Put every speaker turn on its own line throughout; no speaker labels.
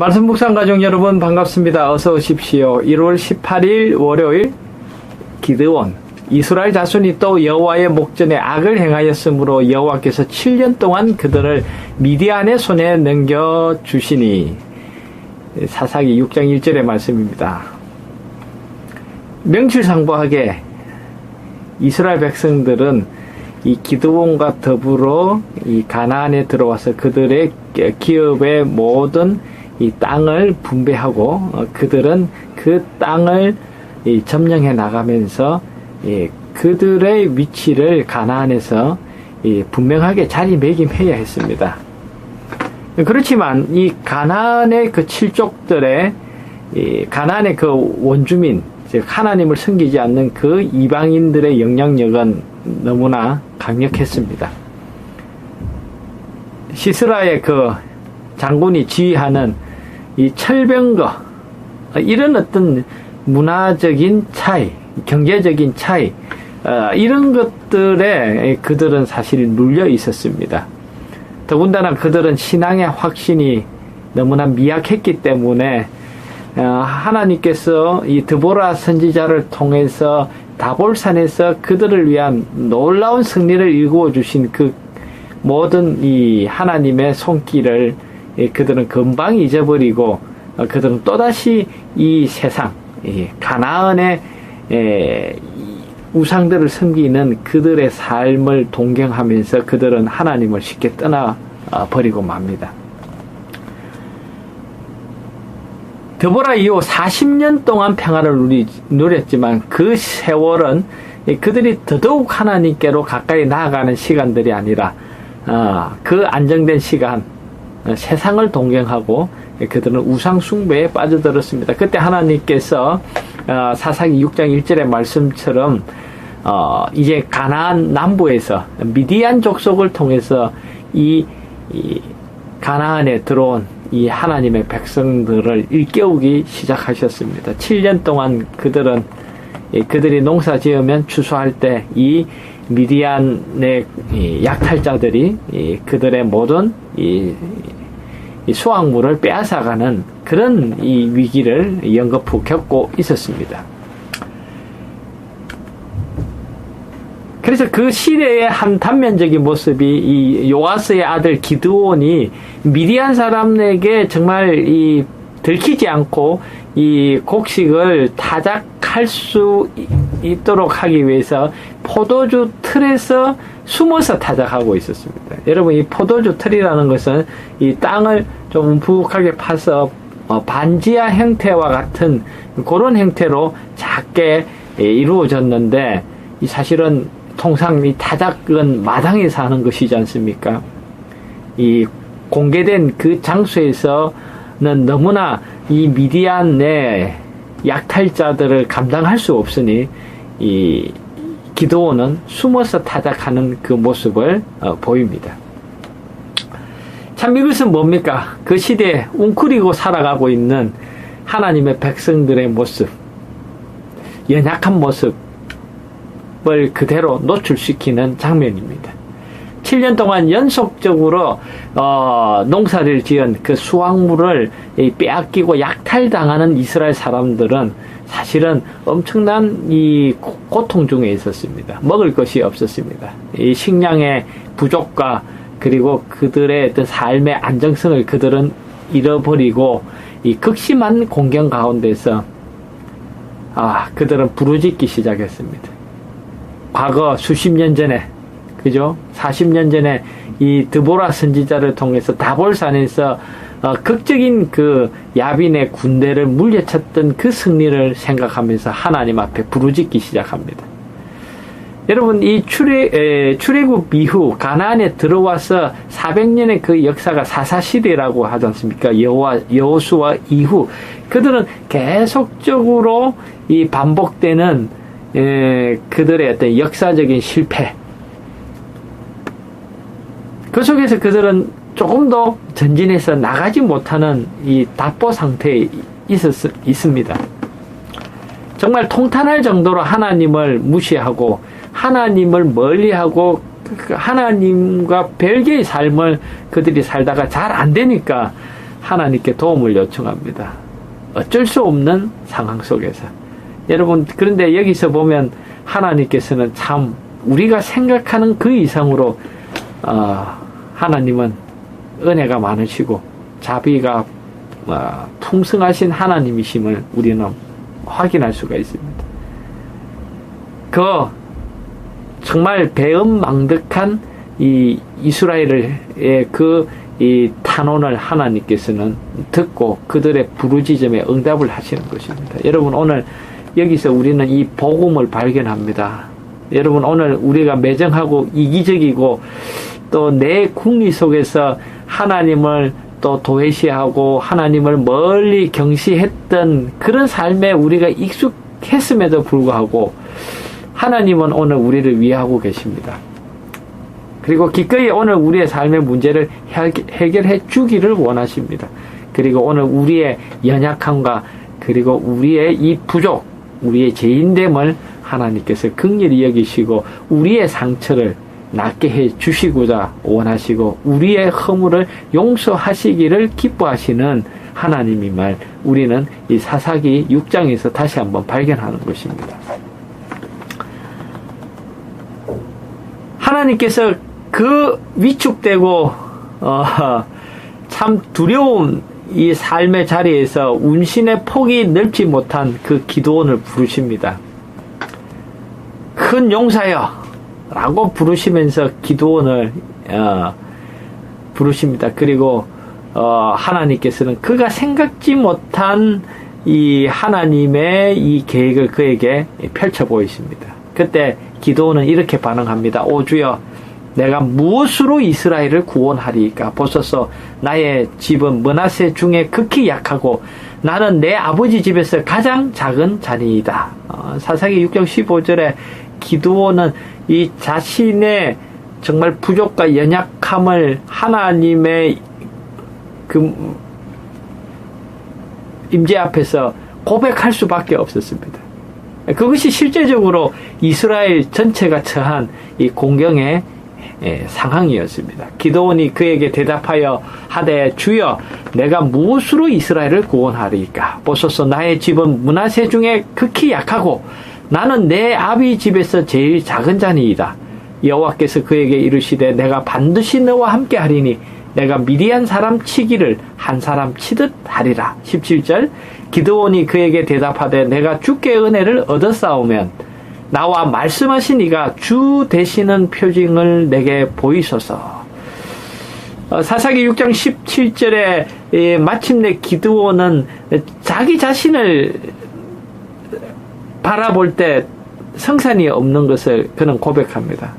말씀 묵상 가족 여러분 반갑습니다. 어서 오십시오. 1월 18일 월요일 기드온 이스라엘 자손이 또 여호와의 목전에 악을 행하였으므로 여호와께서 7년 동안 그들을 미디안의 손에 넘겨주시니 사사기 6장 1절의 말씀입니다. 명실상부하게 이스라엘 백성들은 이 기드온과 더불어 이 가나안에 들어와서 그들의 기업의 모든 이 땅을 분배하고 그들은 그 땅을 점령해 나가면서 그들의 위치를 가나안에서 분명하게 자리매김해야 했습니다. 그렇지만 이 가나안의 그 칠족들의 가나안의 그 원주민, 즉 하나님을 섬기지 않는 그 이방인들의 영향력은 너무나 강력했습니다. 시스라의 그 장군이 지휘하는 이 철병거, 이런 어떤 문화적인 차이, 경제적인 차이, 이런 것들에 그들은 사실 눌려 있었습니다. 더군다나 그들은 신앙의 확신이 너무나 미약했기 때문에 하나님께서 이 드보라 선지자를 통해서 다볼산에서 그들을 위한 놀라운 승리를 일구어 주신 그 모든 이 하나님의 손길을 그들은 금방 잊어버리고 그들은 또다시 이 세상 가나안의 우상들을 섬기는 그들의 삶을 동경하면서 그들은 하나님을 쉽게 떠나버리고 맙니다. 드보라 이후 40년 동안 평화를 누렸지만 그 세월은 그들이 더더욱 하나님께로 가까이 나아가는 시간들이 아니라 그 안정된 시간, 세상을 동경하고 그들은 우상 숭배에 빠져들었습니다. 그때 하나님께서 사사기 6장 1절의 말씀처럼 이제 가나안 남부에서 미디안 족속을 통해서 이 가나안에 들어온 이 하나님의 백성들을 일깨우기 시작하셨습니다. 7년 동안 그들이 농사 지으면 추수할 때 이 미디안의 약탈자들이 그들의 모든 이 수확물을 빼앗아가는 그런 이 위기를 연거푸 겪고 있었습니다. 그래서 그 시대의 한 단면적인 모습이 이 요아스의 아들 기드온이 미디안 사람에게 정말 이 들키지 않고 이 곡식을 타작할 수 있도록 하기 위해서 포도주 틀에서 숨어서 타작하고 있었습니다. 여러분, 이 포도주 틀이라는 것은 이 땅을 좀 움푹하게 파서 반지하 형태와 같은 그런 형태로 작게 이루어졌는데, 이 사실은 통상 이 타작은 마당에서 하는 것이지 않습니까? 이 공개된 그 장소에서는 너무나 이 미디안의 약탈자들을 감당할 수 없으니 이 기드온은 숨어서 타작하는 그 모습을 보입니다. 참 이것은 뭡니까? 그 시대에 웅크리고 살아가고 있는 하나님의 백성들의 모습, 연약한 모습을 그대로 노출시키는 장면입니다. 7년 동안 연속적으로 농사를 지은 그 수확물을 빼앗기고 약탈당하는 이스라엘 사람들은 사실은 엄청난 이 고통 중에 있었습니다. 먹을 것이 없었습니다. 이 식량의 부족과 그리고 그들의 어떤 삶의 안정성을 그들은 잃어버리고 이 극심한 공경 가운데서 그들은 부르짖기 시작했습니다. 과거 수십 년 전에, 그죠? 40년 전에 이 드보라 선지자를 통해서 다볼산에서 극적인 그 야빈의 군대를 물리쳤던 그 승리를 생각하면서 하나님 앞에 부르짖기 시작합니다. 여러분, 이 출애굽 이후 가나안에 들어와서 400년의 그 역사가 사사시대라고 하지 않습니까? 여호수아 이후 그들은 계속적으로 이 반복되는 그들의 어떤 역사적인 실패, 그 속에서 그들은 조금 더 전진해서 나가지 못하는 이 답보 상태에 있습니다. 정말 통탄할 정도로 하나님을 무시하고 하나님을 멀리하고 하나님과 별개의 삶을 그들이 살다가 잘 안 되니까 하나님께 도움을 요청합니다. 어쩔 수 없는 상황 속에서. 여러분, 그런데 여기서 보면 하나님께서는 참 우리가 생각하는 그 이상으로 하나님은 은혜가 많으시고 자비가 풍성하신 하나님이심을 우리는 확인할 수가 있습니다. 그 정말 배은망덕한 이 이스라엘의 이 탄원을 하나님께서는 듣고 그들의 부르짖음에 응답을 하시는 것입니다. 여러분, 오늘 여기서 우리는 이 복음을 발견합니다. 여러분, 오늘 우리가 매정하고 이기적이고 또 내 궁리 속에서 하나님을 또 도외시하고 하나님을 멀리 경시했던 그런 삶에 우리가 익숙했음에도 불구하고 하나님은 오늘 우리를 위하고 계십니다. 그리고 기꺼이 오늘 우리의 삶의 문제를 해결해 주기를 원하십니다. 그리고 오늘 우리의 연약함과 그리고 우리의 이 부족, 우리의 죄인됨을 하나님께서 긍휼히 여기시고 우리의 상처를 낫게 해 주시고자 원하시고 우리의 허물을 용서하시기를 기뻐하시는 하나님임을 우리는 이 사사기 6장에서 다시 한번 발견하는 것입니다. 하나님께서 그 위축되고 참 두려운 이 삶의 자리에서 운신의 폭이 넓지 못한 그 기도원을 부르십니다. 큰 용사여 라고 부르시면서 기도원을 부르십니다. 그리고 하나님께서는 그가 생각지 못한 이 하나님의 이 계획을 그에게 펼쳐 보이십니다. 그때 기도원은 이렇게 반응합니다. 오 주여, 내가 무엇으로 이스라엘을 구원하리이까? 보소서, 나의 집은 므낫세 중에 극히 약하고 나는 내 아버지 집에서 가장 작은 자니이다. 사사기 6장 15절에 기드온은 이 자신의 정말 부족과 연약함을 하나님의 그 임재 앞에서 고백할 수밖에 없었습니다. 그것이 실제적으로 이스라엘 전체가 처한 이 공경의 상황이었습니다. 기드온이 그에게 대답하여 하되 주여, 내가 무엇으로 이스라엘을 구원하리이까? 보소서, 나의 집은 므낫세 중에 극히 약하고 나는 내 아비 집에서 제일 작은 자니이다. 여호와께서 그에게 이르시되 내가 반드시 너와 함께 하리니 내가 미디안 사람 치기를 한 사람 치듯 하리라. 17절, 기드온이 그에게 대답하되 내가 주께 은혜를 얻었사오면 나와 말씀하신 이가 주 되시는 표징을 내게 보이소서. 사사기 6장 17절에 마침내 기드온은 자기 자신을 바라볼 때 성산이 없는 것을 그는 고백합니다.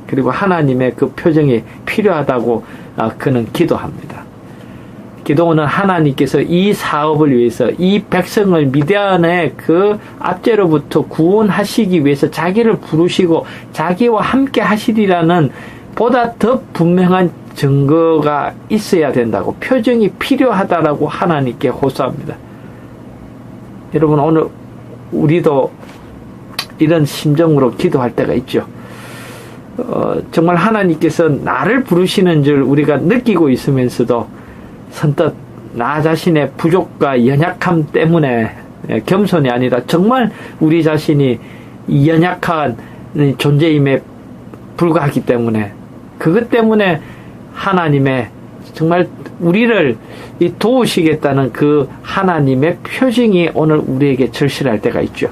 그리고 하나님의 그 표정이 필요하다고 그는 기도합니다. 기도는 하나님께서 이 사업을 위해서 이 백성을 미디안의 그 압제로부터 구원하시기 위해서 자기를 부르시고 자기와 함께 하시리라는 보다 더 분명한 증거가 있어야 된다고, 표정이 필요하다라고 하나님께 호소합니다. 여러분, 오늘 우리도 이런 심정으로 기도할 때가 있죠. 정말 하나님께서 나를 부르시는 줄 우리가 느끼고 있으면서도 선뜻 나 자신의 부족과 연약함 때문에 겸손이 아니라 정말 우리 자신이 연약한 존재임에 불과하기 때문에, 그것 때문에 하나님의 정말 우리를 도우시겠다는 그 하나님의 표징이 오늘 우리에게 절실할 때가 있죠.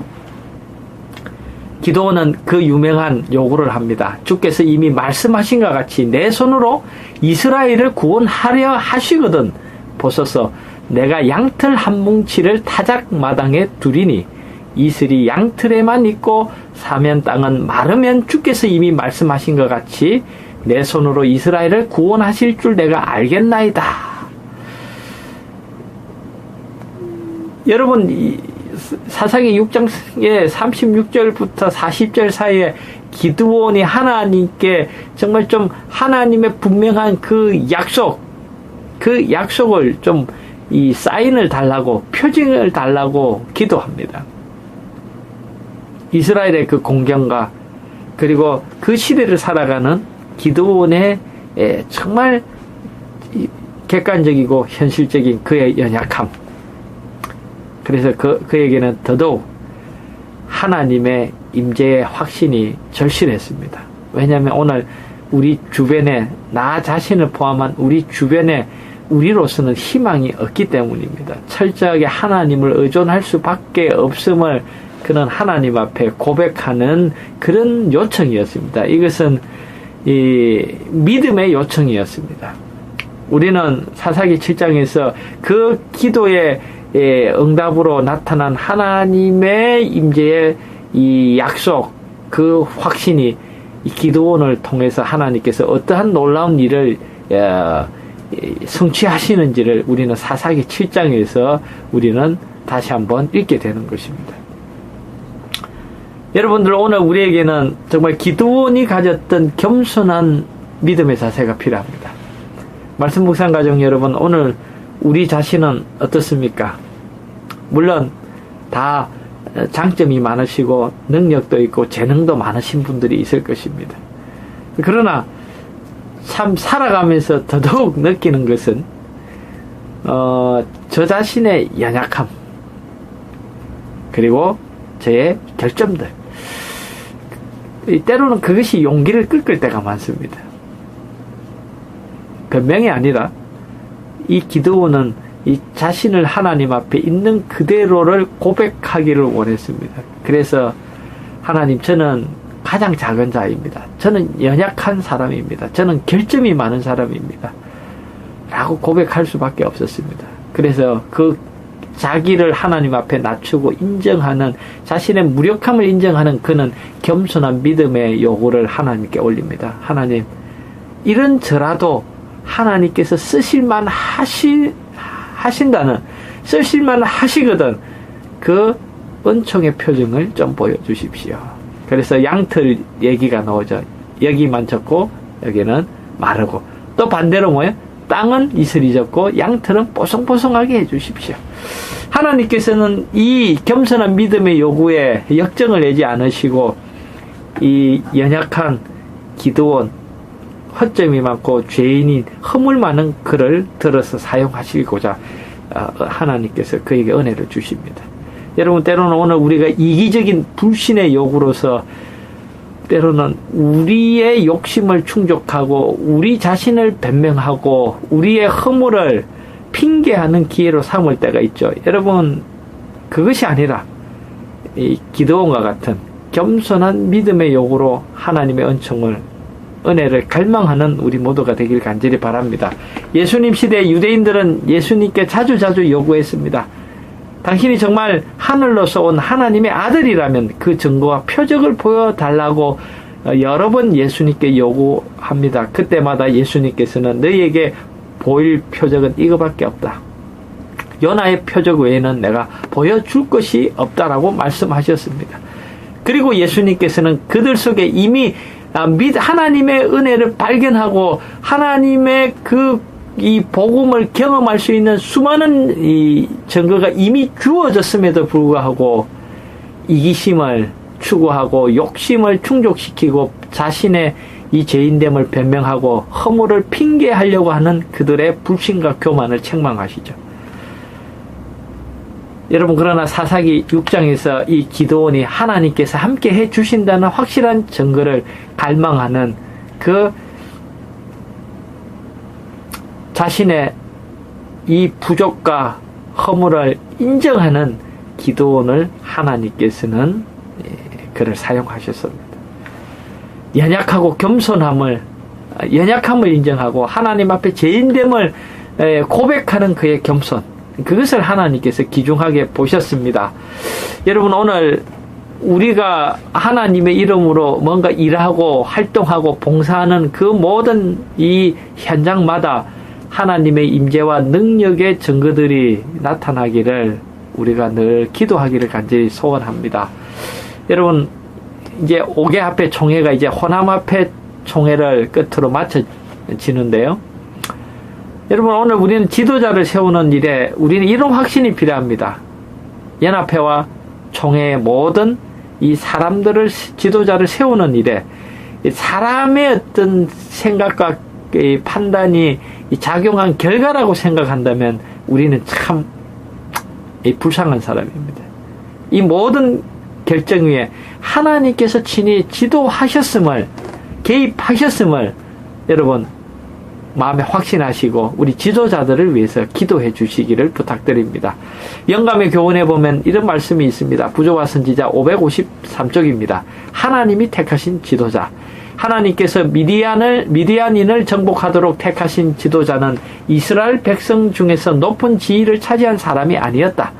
기도는 그 유명한 요구를 합니다. 주께서 이미 말씀하신 것 같이 내 손으로 이스라엘을 구원하려 하시거든 보소서, 내가 양털 한 뭉치를 타작마당에 두리니 이슬이 양털에만 있고 사면 땅은 마르면 주께서 이미 말씀하신 것 같이 내 손으로 이스라엘을 구원하실 줄 내가 알겠나이다. 여러분, 사사기 6장의 36절부터 40절 사이에 기드온이 하나님께 정말 좀 하나님의 분명한 그 약속을 좀 이 사인을 달라고, 표징을 달라고 기도합니다. 이스라엘의 그 공경과 그리고 그 시대를 살아가는 기드온의 정말 객관적이고 현실적인 그의 연약함. 그래서 그에게는 더더욱 하나님의 임재의 확신이 절실했습니다. 왜냐하면 오늘 우리 주변에 나 자신을 포함한 우리 주변에 우리로서는 희망이 없기 때문입니다. 철저하게 하나님을 의존할 수밖에 없음을 그는 하나님 앞에 고백하는 그런 요청이었습니다. 이것은 이 믿음의 요청이었습니다. 우리는 사사기 7장에서 그 기도의 응답으로 나타난 하나님의 임재의 이 약속, 그 확신이 이 기도원을 통해서 하나님께서 어떠한 놀라운 일을 성취하시는지를 우리는 사사기 7장에서 우리는 다시 한번 읽게 되는 것입니다. 여러분들, 오늘 우리에게는 정말 기도원이 가졌던 겸손한 믿음의 자세가 필요합니다. 말씀 묵상 가정 여러분, 오늘 우리 자신은 어떻습니까? 물론 다 장점이 많으시고 능력도 있고 재능도 많으신 분들이 있을 것입니다. 그러나 참 살아가면서 더더욱 느끼는 것은 저 자신의 연약함, 그리고 저의 결점들, 때로는 그것이 용기를 꺾을 때가 많습니다. 변명이 아니라 이 기도원은 이 자신을 하나님 앞에 있는 그대로를 고백하기를 원했습니다. 그래서 하나님, 저는 가장 작은 자입니다. 저는 연약한 사람입니다. 저는 결점이 많은 사람입니다. 라고 고백할 수밖에 없었습니다. 그래서 그 자기를 하나님 앞에 낮추고 인정하는, 자신의 무력함을 인정하는 그는 겸손한 믿음의 요구를 하나님께 올립니다. 하나님, 이런 저라도 하나님께서 쓰실만 하신다는, 쓰실만 하시거든 그 은총의 표정을 좀 보여주십시오. 그래서 양털 얘기가 나오죠. 여기만 졌고 여기는 마르고, 또 반대로 뭐예요? 땅은 이슬이 졌고 양털은 뽀송뽀송하게 해주십시오. 하나님께서는 이 겸손한 믿음의 요구에 역정을 내지 않으시고 이 연약한 기도원, 허점이 많고 죄인인 허물 많은 그를 들어서 사용하시고자 하나님께서 그에게 은혜를 주십니다. 여러분, 때로는 오늘 우리가 이기적인 불신의 요구로서 때로는 우리의 욕심을 충족하고 우리 자신을 변명하고 우리의 허물을 핑계하는 기회로 삼을 때가 있죠. 여러분, 그것이 아니라 이 기도원과 같은 겸손한 믿음의 요구로 하나님의 은혜를 갈망하는 우리 모두가 되길 간절히 바랍니다. 예수님 시대 유대인들은 예수님께 자주 요구했습니다. 당신이 정말 하늘로서 온 하나님의 아들이라면 그 증거와 표적을 보여달라고 여러 번 예수님께 요구합니다. 그때마다 예수님께서는 너희에게 보일 표적은 이거밖에 없다. 요나의 표적 외에는 내가 보여줄 것이 없다라고 말씀하셨습니다. 그리고 예수님께서는 그들 속에 이미 하나님의 은혜를 발견하고 하나님의 이 복음을 경험할 수 있는 수많은 이 증거가 이미 주어졌음에도 불구하고 이기심을 추구하고 욕심을 충족시키고 자신의 이 죄인됨을 변명하고 허물을 핑계하려고 하는 그들의 불신과 교만을 책망하시죠. 여러분, 그러나 사사기 6장에서 이 기도원이 하나님께서 함께 해주신다는 확실한 증거를 갈망하는 그 자신의 이 부족과 허물을 인정하는 기도원을 하나님께서는 그를 사용하셨습니다. 연약하고 연약함을 인정하고 하나님 앞에 죄인됨을 고백하는 그의 겸손, 그것을 하나님께서 귀중하게 보셨습니다. 여러분, 오늘 우리가 하나님의 이름으로 뭔가 일하고 활동하고 봉사하는 그 모든 이 현장마다 하나님의 임재와 능력의 증거들이 나타나기를 우리가 늘 기도하기를 간절히 소원합니다. 여러분, 이제 5개 합회 총회가 이제 호남 합회 총회를 끝으로 마쳐지는데요. 여러분, 오늘 우리는 지도자를 세우는 일에 우리는 이런 확신이 필요합니다. 연합회와 총회의 모든 이 사람들을, 지도자를 세우는 일에 사람의 어떤 생각과 이 판단이 작용한 결과라고 생각한다면 우리는 참 불쌍한 사람입니다. 이 모든 결정 위에 하나님께서 친히 지도하셨음을, 개입하셨음을 여러분 마음에 확신하시고 우리 지도자들을 위해서 기도해 주시기를 부탁드립니다. 영감의 교훈에 보면 이런 말씀이 있습니다. 부조와 선지자 553쪽입니다. 하나님이 택하신 지도자. 하나님께서 미디안인을 정복하도록 택하신 지도자는 이스라엘 백성 중에서 높은 지위를 차지한 사람이 아니었다.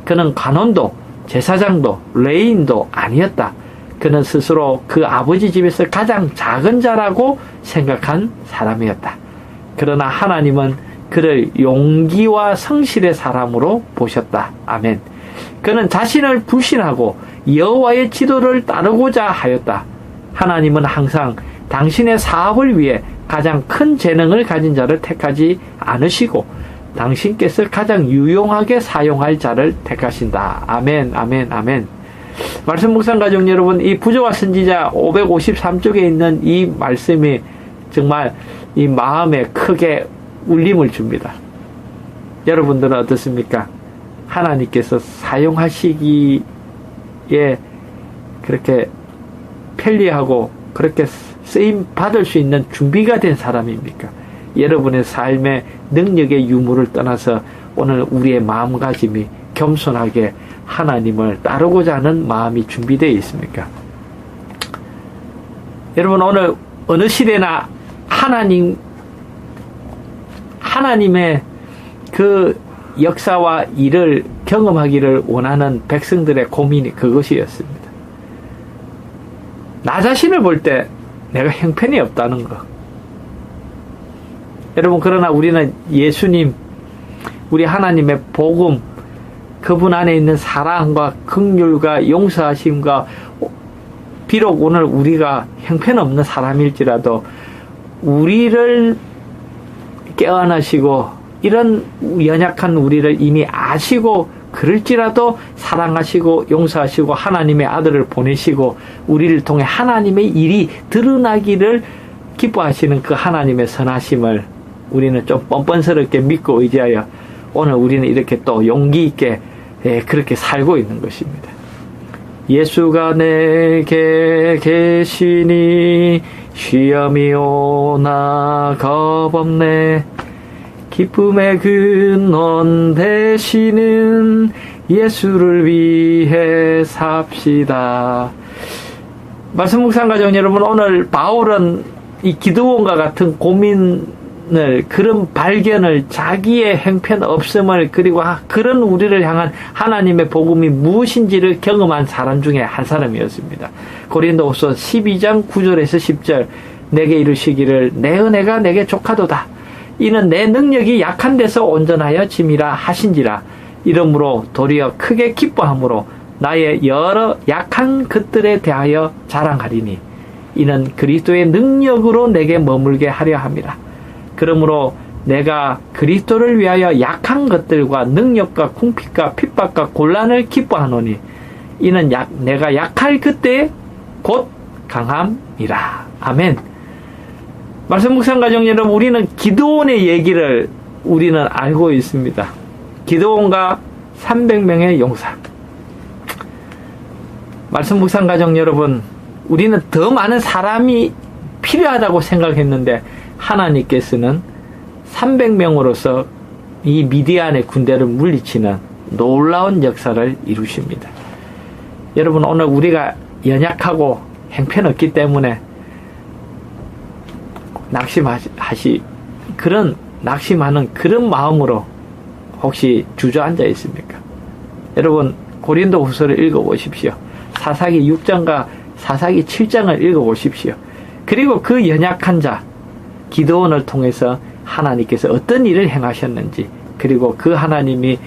그는 관원도 제사장도 레인도 아니었다. 그는 스스로 그 아버지 집에서 가장 작은 자라고 생각한 사람이었다. 그러나 하나님은 그를 용기와 성실의 사람으로 보셨다. 아멘. 그는 자신을 불신하고 여호와의 지도를 따르고자 하였다. 하나님은 항상 당신의 사업을 위해 가장 큰 재능을 가진 자를 택하지 않으시고 당신께서 가장 유용하게 사용할 자를 택하신다. 아멘, 아멘, 아멘. 말씀 묵상 가족 여러분, 이 부조와 선지자 553쪽에 있는 이 말씀이 정말 이 마음에 크게 울림을 줍니다. 여러분들은 어떻습니까? 하나님께서 사용하시기에 그렇게 편리하고 그렇게 쓰임 받을 수 있는 준비가 된 사람입니까? 여러분의 삶의 능력의 유무를 떠나서 오늘 우리의 마음가짐이 겸손하게 하나님을 따르고자 하는 마음이 준비되어 있습니까? 여러분, 오늘 어느 시대나 하나님의 그 역사와 일을 경험하기를 원하는 백성들의 고민이 그것이었습니다. 나 자신을 볼 때 내가 형편이 없다는 거. 여러분, 그러나 우리는 예수님, 우리 하나님의 복음, 그분 안에 있는 사랑과 긍휼과 용서하심과 비록 오늘 우리가 형편없는 사람일지라도 우리를 깨어나시고 이런 연약한 우리를 이미 아시고 그럴지라도 사랑하시고 용서하시고 하나님의 아들을 보내시고 우리를 통해 하나님의 일이 드러나기를 기뻐하시는 그 하나님의 선하심을 우리는 좀 뻔뻔스럽게 믿고 의지하여 오늘 우리는 이렇게 또 용기 있게 그렇게 살고 있는 것입니다. 예수가 내게 계시니 시험이 오나 겁없네. 기쁨의 근원 되시는 예수를 위해 삽시다. 말씀 묵상 가족 여러분, 오늘 바울은 이 기드온과 같은 고민을, 그런 발견을, 자기의 형편 없음을, 그리고 그런 우리를 향한 하나님의 복음이 무엇인지를 경험한 사람 중에 한 사람이었습니다. 고린도후서 12장 9절에서 10절, 내게 이르시기를 내 은혜가 내게 족하도다. 이는 내 능력이 약한 데서 온전하여 짐이라 하신지라. 이러므로 도리어 크게 기뻐함으로 나의 여러 약한 것들에 대하여 자랑하리니 이는 그리스도의 능력으로 내게 머물게 하려 함이라. 그러므로 내가 그리스도를 위하여 약한 것들과 능력과 궁핍과 핍박과 곤란을 기뻐하노니 이는 내가 약할 그때에 곧 강함이라. 아멘. 말씀 묵상 가족 여러분, 우리는 기드온의 얘기를 우리는 알고 있습니다. 기드온과 300명의 용사. 말씀 묵상 가족 여러분, 우리는 더 많은 사람이 필요하다고 생각했는데 하나님께서는 300명으로서 이 미디안의 군대를 물리치는 놀라운 역사를 이루십니다. 여러분, 오늘 우리가 연약하고 형편없기 때문에 낙심하는 그런 마음으로 혹시 주저앉아 있습니까? 여러분, 고린도 후서를 읽어보십시오. 사사기 6장과 사사기 7장을 읽어보십시오. 그리고 그 연약한 자 기드온을 통해서 하나님께서 어떤 일을 행하셨는지, 그리고 그 하나님이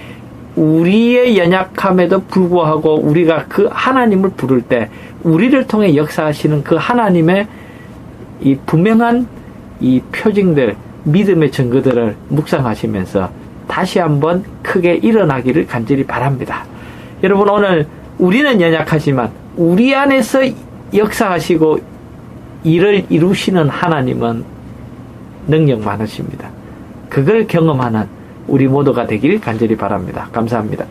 우리의 연약함에도 불구하고 우리가 그 하나님을 부를 때 우리를 통해 역사하시는 그 하나님의 이 분명한 이 표징들, 믿음의 증거들을 묵상하시면서 다시 한번 크게 일어나기를 간절히 바랍니다. 여러분, 오늘 우리는 연약하지만 우리 안에서 역사하시고 일을 이루시는 하나님은 능력 많으십니다. 그걸 경험하는 우리 모두가 되길 간절히 바랍니다. 감사합니다.